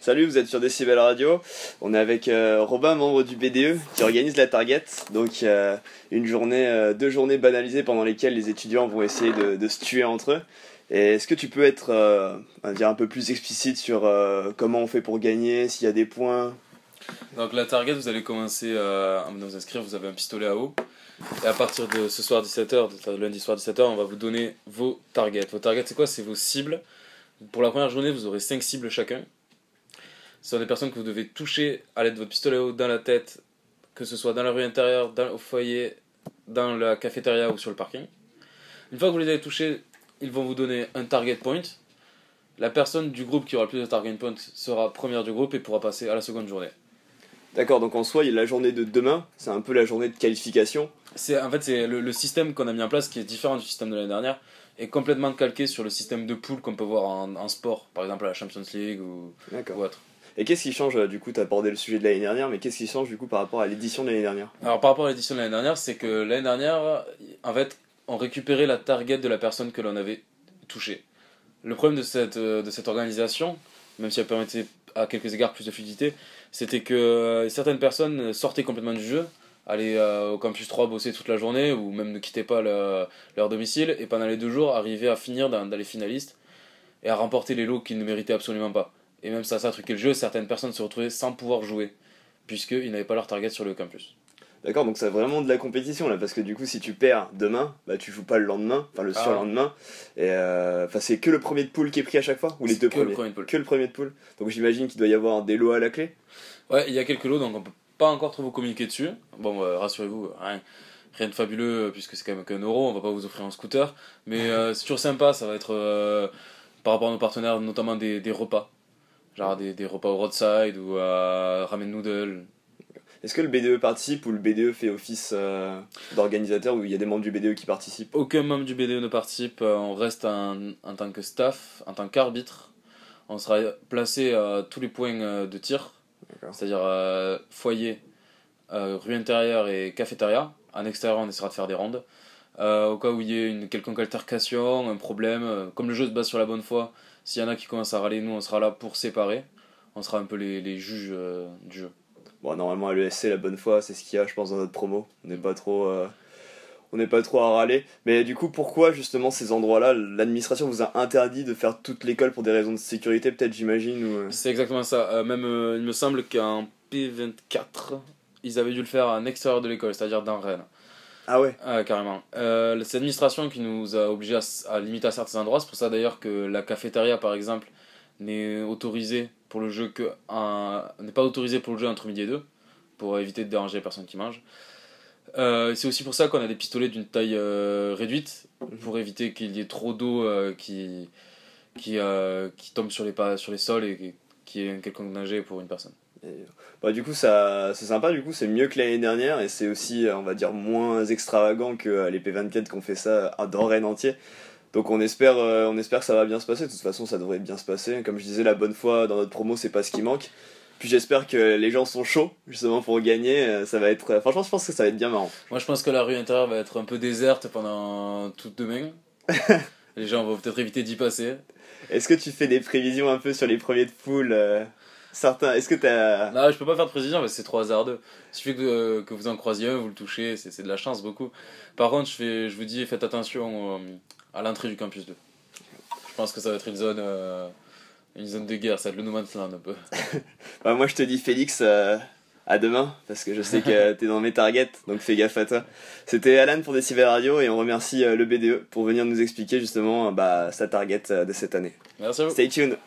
Salut, vous êtes sur Décibel Radio. On est avec Robin, membre du BDE, qui organise la Target. Donc une journée, 2 journées banalisées pendant lesquelles les étudiants vont essayer de se tuer entre eux. Et est-ce que tu peux être on va dire un peu plus explicite sur comment on fait pour gagner, s'il y a des points? Donc la Target, vous allez commencer à vous inscrire, vous avez un pistolet à eau. Et à partir de ce soir 17h, lundi soir 17h, on va vous donner vos targets. Vos targets, c'est quoi? C'est vos cibles. Pour la première journée, vous aurez 5 cibles chacun. Ce sont des personnes que vous devez toucher à l'aide de votre pistolet à eau dans la tête, que ce soit dans la rue intérieure, au foyer, dans la cafétéria ou sur le parking. Une fois que vous les avez touchés, ils vont vous donner un target point. La personne du groupe qui aura le plus de target points sera première du groupe et pourra passer à la seconde journée. D'accord, donc en soi, il y a la journée de demain, c'est un peu la journée de qualification. C'est le système qu'on a mis en place qui est différent du système de l'année dernière, est complètement calqué sur le système de poule qu'on peut voir en sport, par exemple à la Champions League ou autre. Et qu'est-ce qui change, du coup, tu as abordé le sujet de l'année dernière, mais qu'est-ce qui change du coup par rapport à l'édition de l'année dernière? Alors par rapport à l'édition de l'année dernière, c'est que l'année dernière, en fait, on récupérait la target de la personne que l'on avait touchée. Le problème de cette organisation, même si elle permettait à quelques égards plus de fluidité, c'était que certaines personnes sortaient complètement du jeu, allaient au campus 3 bosser toute la journée, ou même ne quittaient pas leur domicile, et pendant les 2 jours arrivaient à finir dans les finalistes, et à remporter les lots qu'ils ne méritaient absolument pas. Et même ça truquait le jeu, certaines personnes se retrouvaient sans pouvoir jouer, puisqu'ils n'avaient pas leur target sur le campus. D'accord, donc c'est vraiment de la compétition là, parce que du coup si tu perds demain, bah tu joues pas le lendemain, enfin le surlendemain, et c'est que le premier de poule qui est pris à chaque fois, ou les deux premiers? Que le premier de poule. Donc j'imagine qu'il doit y avoir des lots à la clé. Ouais, il y a quelques lots, donc on peut pas encore trop vous communiquer dessus. Bon, rassurez-vous, rien de fabuleux, puisque c'est quand même qu'1€, on va pas vous offrir un scooter, mais c'est toujours sympa, ça va être par rapport à nos partenaires, notamment des repas. Genre des repas au roadside ou à ramen noodle. Est-ce que le BDE participe ou le BDE fait office d'organisateur ou il y a des membres du BDE qui participent? Aucun membre du BDE ne participe, on reste en tant que staff, en tant qu'arbitre. On sera placé à tous les points de tir, c'est-à-dire foyer, rue intérieure et cafétéria. En extérieur, on essaiera de faire des rondes. Au cas où il y ait une quelconque altercation, un problème, comme le jeu se base sur la bonne foi, s'il y en a qui commencent à râler, nous on sera là pour séparer. On sera un peu les juges du jeu. Bon, normalement à l'ESC, la bonne foi, c'est ce qu'il y a, je pense, dans notre promo. On n'est pas trop à râler. Mais du coup, pourquoi justement ces endroits-là, l'administration vous a interdit de faire toute l'école pour des raisons de sécurité, peut-être, j'imagine ou... C'est exactement ça. Même, il me semble qu'en P24, ils avaient dû le faire en extérieur de l'école, c'est-à-dire dans Rennes. Ah ouais? Carrément. C'est l'administration qui nous a obligés à limiter à certains endroits. C'est pour ça d'ailleurs que la cafétéria, par exemple, n'est autorisée pour le jeu n'est pas autorisée pour le jeu entre midi et 2, pour éviter de déranger les personnes qui mangent. C'est aussi pour ça qu'on a des pistolets d'une taille réduite, pour éviter qu'il y ait trop d'eau qui tombe sur les sols et qui ait un quelconque danger pour une personne. Bah, du coup, ça, c'est sympa, du coup, c'est mieux que l'année dernière et c'est aussi, on va dire, moins extravagant que les P24 qui ont fait ça dans Rennes entier. Donc on espère que ça va bien se passer. De toute façon, ça devrait bien se passer. Comme je disais, la bonne foi dans notre promo, c'est pas ce qui manque. Puis j'espère que les gens sont chauds justement pour gagner. Ça va être, franchement, je pense que ça va être bien marrant. Moi, je pense que la rue intérieure va être un peu déserte pendant toute demain. Les gens vont peut-être éviter d'y passer. Est-ce que tu fais des prévisions un peu sur les premiers de poule certains, est-ce que t'as... Non, je peux pas faire de précision parce que c'est trop hasardeux. Il suffit que vous en croisiez un, vous le touchez, c'est de la chance beaucoup. Par contre, je vous dis, faites attention à l'entrée du campus 2. Je pense que ça va être une zone de guerre, ça va être le No Man's Land un peu. Bah, moi je te dis Félix, à demain, parce que je sais que t'es dans mes targets, donc fais gaffe à toi. C'était Alan pour Décibel Radio et on remercie le BDE pour venir nous expliquer justement sa target de cette année. Merci à vous. Stay tuned.